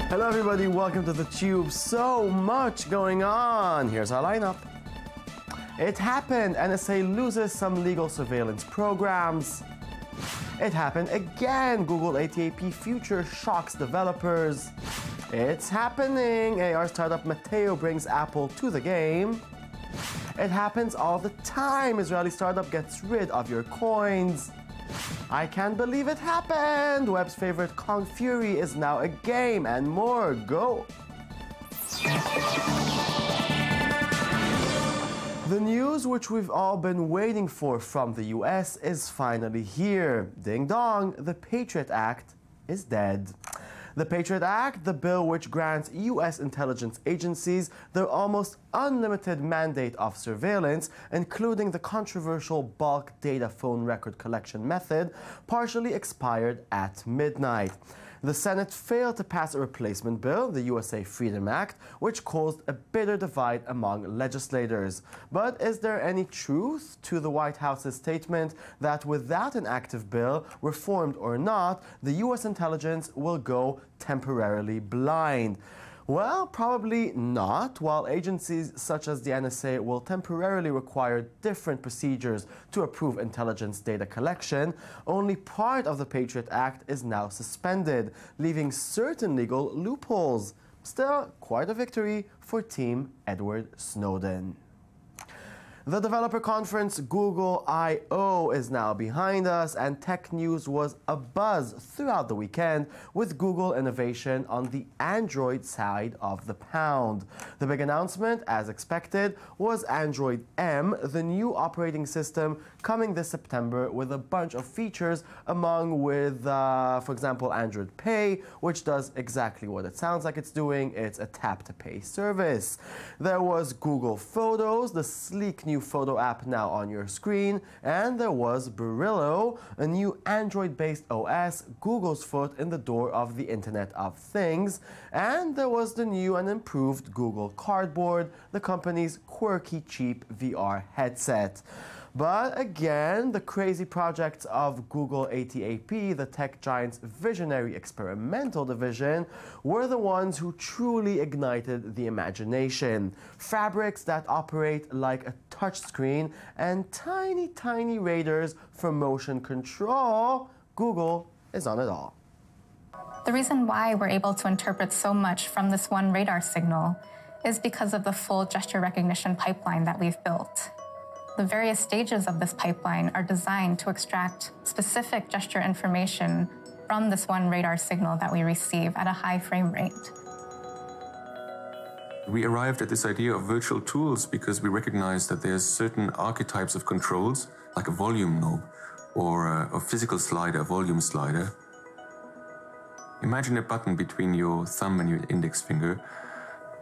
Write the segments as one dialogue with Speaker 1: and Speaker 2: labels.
Speaker 1: Hello everybody, welcome to the Tube. So much going on. Here's our lineup. It happened, NSA loses some legal surveillance programs. It happened again, Google ATAP future shocks developers. It's happening, AR startup Matteo brings Apple to the game. It happens all the time, Israeli startup gets rid of your coins. I can't believe it happened! Web's favorite Kung Fury is now a game, and more. Go! The news which we've all been waiting for from the US is finally here. Ding dong, the Patriot Act is dead. The Patriot Act, the bill which grants US intelligence agencies their almost unlimited mandate of surveillance, including the controversial bulk data phone record collection method, partially expired at midnight. The Senate failed to pass a replacement bill, the USA Freedom Act, which caused a bitter divide among legislators. But is there any truth to the White House's statement that without an active bill, reformed or not, the US intelligence will go temporarily blind? Well, probably not. While agencies such as the NSA will temporarily require different procedures to approve intelligence data collection, only part of the Patriot Act is now suspended, leaving certain legal loopholes. Still, quite a victory for Team Edward Snowden. The developer conference Google I/O is now behind us, and tech news was abuzz throughout the weekend with Google innovation on the Android side of the pound. The big announcement, as expected, was Android M, the new operating system coming this September with a bunch of features with, for example, Android Pay, which does exactly what it sounds like it's doing. It's a tap-to-pay service. There was Google Photos, the sleek new photo app now on your screen, and there was Brillo, a new Android-based OS, Google's foot in the door of the Internet of Things, and there was the new and improved Google Cardboard, the company's quirky, cheap VR headset. But again, the crazy projects of Google ATAP, the tech giant's visionary experimental division, were the ones who truly ignited the imagination. Fabrics that operate like a touchscreen and tiny, tiny radars for motion control. Google is on it all.
Speaker 2: The reason why we're able to interpret so much from this one radar signal is because of the full gesture recognition pipeline that we've built. The various stages of this pipeline are designed to extract specific gesture information from this one radar signal that we receive at a high frame rate.
Speaker 3: We arrived at this idea of virtual tools because we recognized that there's certain archetypes of controls, like a volume knob or a physical slider, a volume slider. Imagine a button between your thumb and your index finger,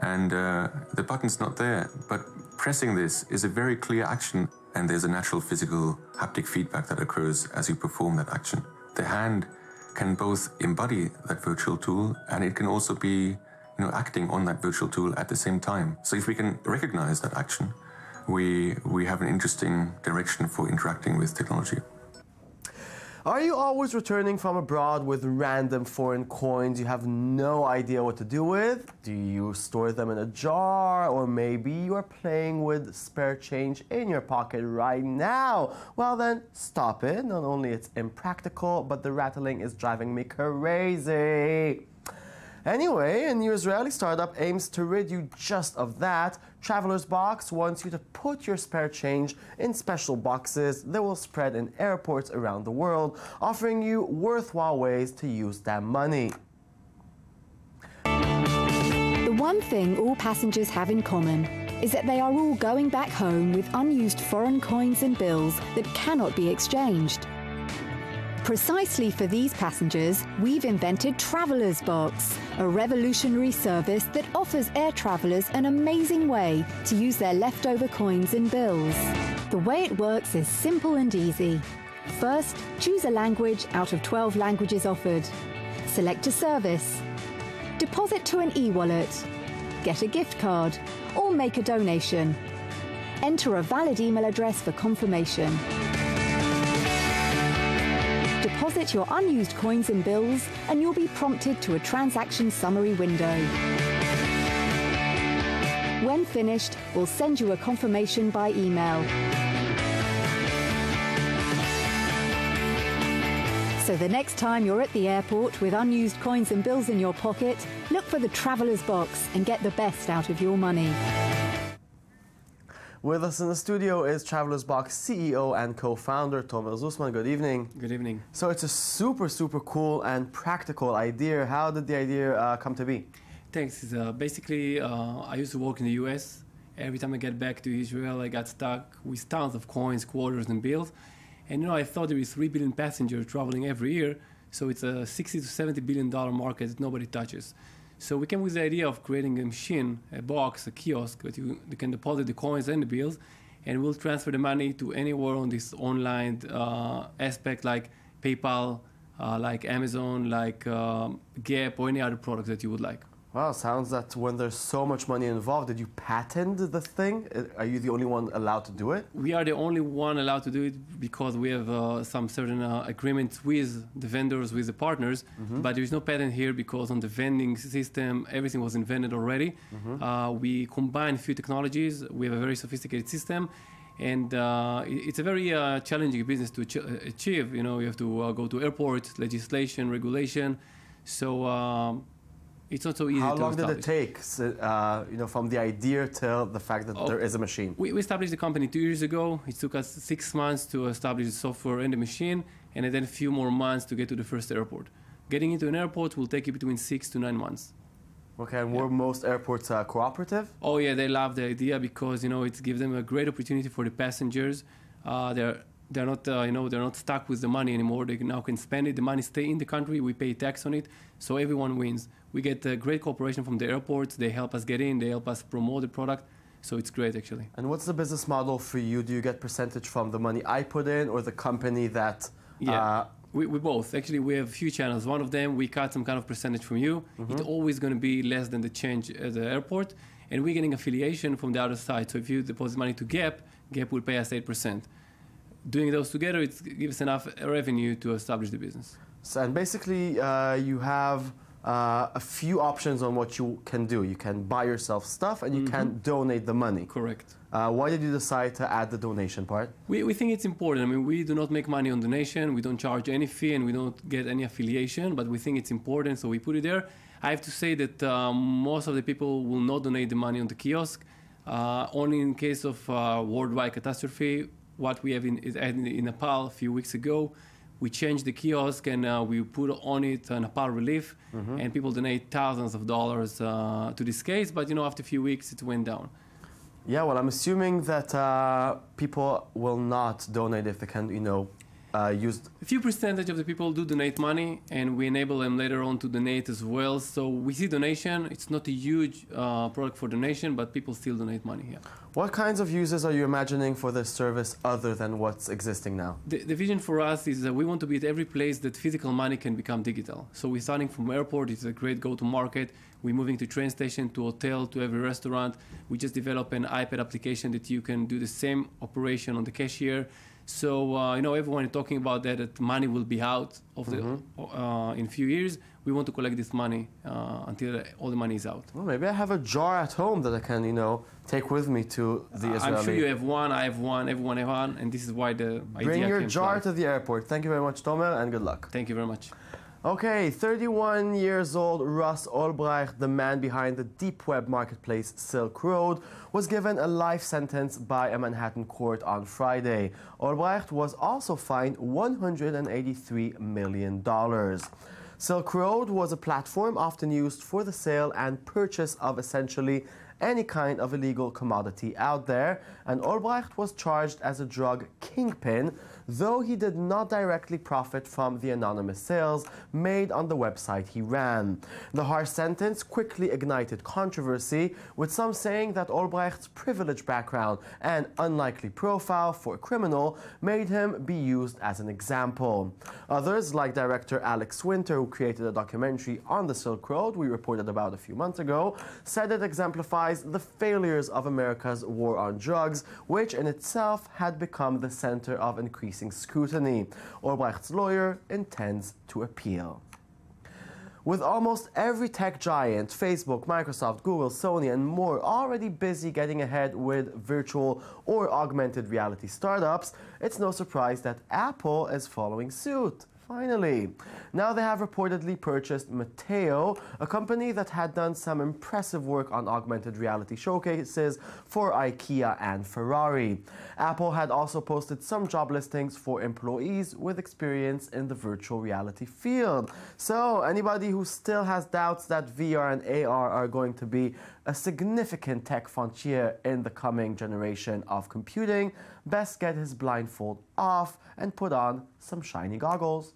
Speaker 3: and the button's not there, but pressing this is a very clear action, and there's a natural physical haptic feedback that occurs as you perform that action. The hand can both embody that virtual tool, and it can also be acting on that virtual tool at the same time. So if we can recognize that action, we have an interesting direction for interacting with technology.
Speaker 1: Are you always returning from abroad with random foreign coins you have no idea what to do with? Do you store them in a jar? Or maybe you are playing with spare change in your pocket right now? Well then, stop it. Not only it's impractical, but the rattling is driving me crazy. Anyway, a new Israeli startup aims to rid you just of that. Traveler's Box wants you to put your spare change in special boxes that will spread in airports around the world, offering you worthwhile ways to use that money.
Speaker 4: The one thing all passengers have in common is that they are all going back home with unused foreign coins and bills that cannot be exchanged. Precisely for these passengers, we've invented Traveler's Box, a revolutionary service that offers air travelers an amazing way to use their leftover coins and bills. The way it works is simple and easy. First, choose a language out of 12 languages offered. Select a service. Deposit to an e-wallet. Get a gift card or make a donation. Enter a valid email address for confirmation. Deposit your unused coins and bills, and you'll be prompted to a transaction summary window. When finished, we'll send you a confirmation by email. So the next time you're at the airport with unused coins and bills in your pocket, look for the traveler's box and get the best out of your money.
Speaker 1: With us in the studio is Traveler's Box CEO and co-founder Tomer Zusman. Good evening.
Speaker 5: Good evening.
Speaker 1: So it's a super cool and practical idea. How did the idea come to be?
Speaker 5: Thanks. Basically, I used to work in the US. Every time I get back to Israel, I got stuck with tons of coins, quarters, and bills. And I thought there is 3 billion passengers traveling every year, so it's a $60 to $70 billion market that nobody touches. So we came with the idea of creating a machine, a box, a kiosk that you can deposit the coins and the bills, and we'll transfer the money to anywhere on this online aspect, like PayPal, like Amazon, like Gap, or any other product that you would like.
Speaker 1: Wow, sounds that when there's so much money involved, did you patent the thing? Are you the only one allowed to do it?
Speaker 5: We are the only one allowed to do it because we have some certain agreements with the vendors, with the partners, but there is no patent here because on the vending system, everything was invented already. We combine a few technologies. We have a very sophisticated system, and it's a very challenging business to achieve. You have to go to airports, legislation, regulation. So it's not so easy to establish.
Speaker 1: How long did it take, from the idea till the fact that there is a machine?
Speaker 5: We established the company 2 years ago. It took us 6 months to establish the software and the machine, and then a few more months to get to the first airport. Getting into an airport will take you between 6 to 9 months.
Speaker 1: Okay, and were most airports cooperative?
Speaker 5: Oh yeah, they love the idea because it gives them a great opportunity for the passengers. They're not they're not stuck with the money anymore. They now can spend it. The money stay in the country. We pay tax on it, so everyone wins. We get great cooperation from the airports. They help us get in. They help us promote the product. So it's great, actually.
Speaker 1: And what's the business model for you? Do you get percentage from the money I put in or the company that...
Speaker 5: Yeah, we both. Actually, we have a few channels. One of them, we cut some kind of percentage from you. It's always going to be less than the change at the airport. And we're getting affiliation from the other side. So if you deposit money to Gap, Gap will pay us 8%. Doing those together, it gives enough revenue to establish the business.
Speaker 1: So, and basically, you have a few options on what you can do. You can buy yourself stuff, and you can donate the money.
Speaker 5: Correct.
Speaker 1: Why did you decide to add the donation part?
Speaker 5: We think it's important. I mean, we do not make money on donation. We don't charge any fee, and we don't get any affiliation, but we think it's important, so we put it there. I have to say that most of the people will not donate the money on the kiosk. Only in case of worldwide catastrophe. What we have in Nepal a few weeks ago, we changed the kiosk and we put on it a Nepal relief, and people donate thousands of dollars to this case. But after a few weeks, it went down.
Speaker 1: Yeah, well, I'm assuming that people will not donate if they can, use.
Speaker 5: A few percentage of the people do donate money, and we enable them later on to donate as well. So we see donation. It's not a huge product for donation, but people still donate money. Yeah.
Speaker 1: What kinds of uses are you imagining for this service other than what's existing now?
Speaker 5: The vision for us is that we want to be at every place that physical money can become digital. So we're starting from airport. It's a great go-to-market. We're moving to train station, to hotel, to every restaurant. We just developed an iPad application that you can do the same operation on the cashier. So, everyone is talking about that money will be out of the, in a few years. We want to collect this money until all the money is out.
Speaker 1: Well, maybe I have a jar at home that I can, take with me to the Israeli...
Speaker 5: I'm sure you have one, I have one, everyone have one, and this is why the idea
Speaker 1: Bring your
Speaker 5: came
Speaker 1: jar to the airport. Thank you very much, Tomer, and good luck.
Speaker 5: Thank you very much.
Speaker 1: Okay, 31 years old Russ Albrecht, the man behind the deep web marketplace Silk Road, was given a life sentence by a Manhattan court on Friday. Albrecht was also fined $183 million. Silk Road was a platform often used for the sale and purchase of essentially any kind of illegal commodity out there, and Albrecht was charged as a drug kingpin, though he did not directly profit from the anonymous sales made on the website he ran. The harsh sentence quickly ignited controversy, with some saying that Albrecht's privileged background and unlikely profile for a criminal made him be used as an example. Others, like director Alex Winter, who created a documentary on the Silk Road we reported about a few months ago, said it exemplifies the failures of America's war on drugs, which in itself had become the center of increasing scrutiny. Albrecht's lawyer intends to appeal. With almost every tech giant, Facebook, Microsoft, Google, Sony, and more already busy getting ahead with virtual or augmented reality startups, it's no surprise that Apple is following suit. Finally. Now they have reportedly purchased Matteo, a company that had done some impressive work on augmented reality showcases for IKEA and Ferrari. Apple had also posted some job listings for employees with experience in the virtual reality field. So anybody who still has doubts that VR and AR are going to be a significant tech frontier in the coming generation of computing, best get his blindfold off and put on some shiny goggles.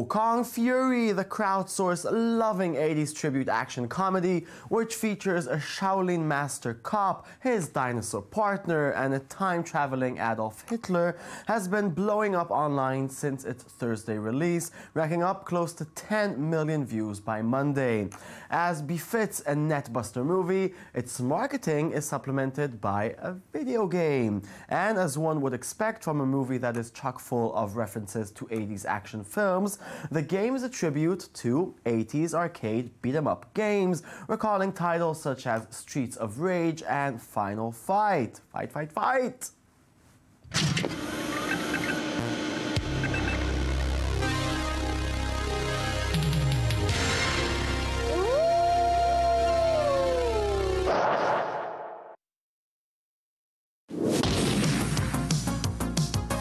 Speaker 1: Kong Fury, the crowdsourced-loving 80s tribute action comedy, which features a Shaolin master cop, his dinosaur partner, and a time-traveling Adolf Hitler, has been blowing up online since its Thursday release, racking up close to 10 million views by Monday. As befits a netbuster movie, its marketing is supplemented by a video game. And as one would expect from a movie that is chock full of references to 80s action films, the game is a tribute to 80s arcade beat-em-up games, recalling titles such as Streets of Rage and Final Fight. Fight, fight, fight!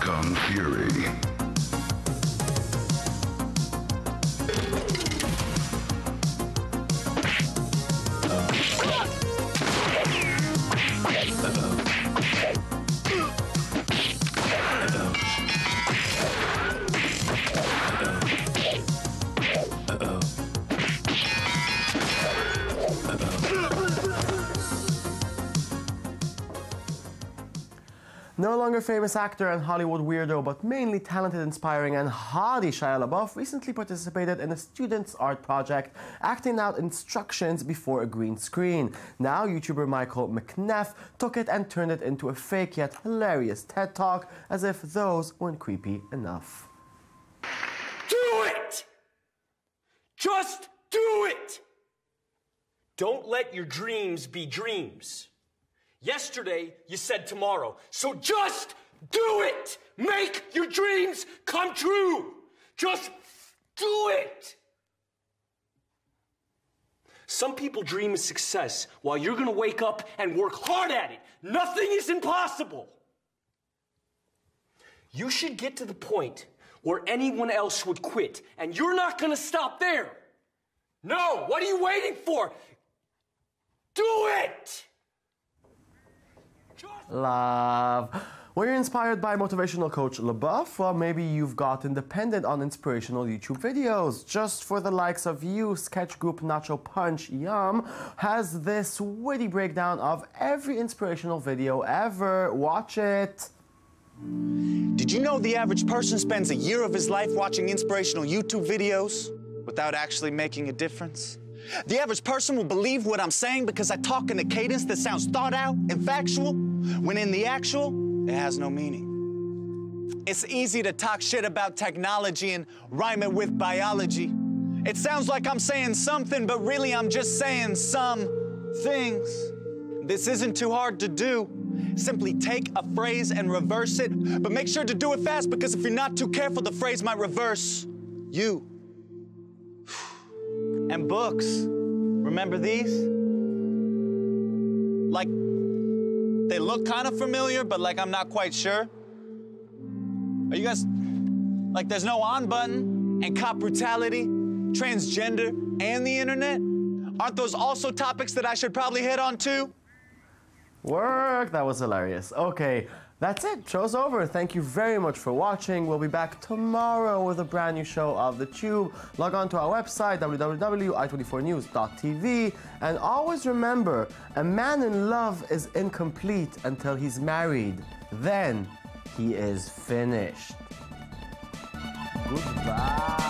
Speaker 6: Kong Fury.
Speaker 1: No longer famous actor and Hollywood weirdo, but mainly talented, inspiring, and haughty Shia LaBeouf recently participated in a student's art project, acting out instructions before a green screen. Now, YouTuber Michael McNeff took it and turned it into a fake yet hilarious TED Talk, as if those weren't creepy enough.
Speaker 7: Do it! Just do it! Don't let your dreams be dreams. Yesterday, you said tomorrow, so just do it! Make your dreams come true! Just do it! Some people dream of success while you're gonna wake up and work hard at it. Nothing is impossible. You should get to the point where anyone else would quit, and you're not gonna stop there. No, what are you waiting for? Do it!
Speaker 1: Love. When you're inspired by motivational coach LaBeouf, well, maybe you've gotten dependent on inspirational YouTube videos. Just for the likes of you, sketch group Nacho Punch Yum has this witty breakdown of every inspirational video ever. Watch it.
Speaker 8: Did you know the average person spends a year of his life watching inspirational YouTube videos without actually making a difference? The average person will believe what I'm saying because I talk in a cadence that sounds thought out and factual, when in the actual, it has no meaning. It's easy to talk shit about technology and rhyme it with biology. It sounds like I'm saying something, but really I'm just saying some things. This isn't too hard to do. Simply take a phrase and reverse it, but make sure to do it fast because if you're not too careful, the phrase might reverse you. And books, remember these? Like, they look kind of familiar, but like I'm not quite sure. Are you guys, like there's no on button, and cop brutality, transgender, and the internet? Aren't those also topics that I should probably hit on too?
Speaker 1: Work! That was hilarious. Okay, that's it. Show's over. Thank you very much for watching. We'll be back tomorrow with a brand new show of The Tube. Log on to our website, www.i24news.tv. And always remember, a man in love is incomplete until he's married. Then he is finished. Goodbye.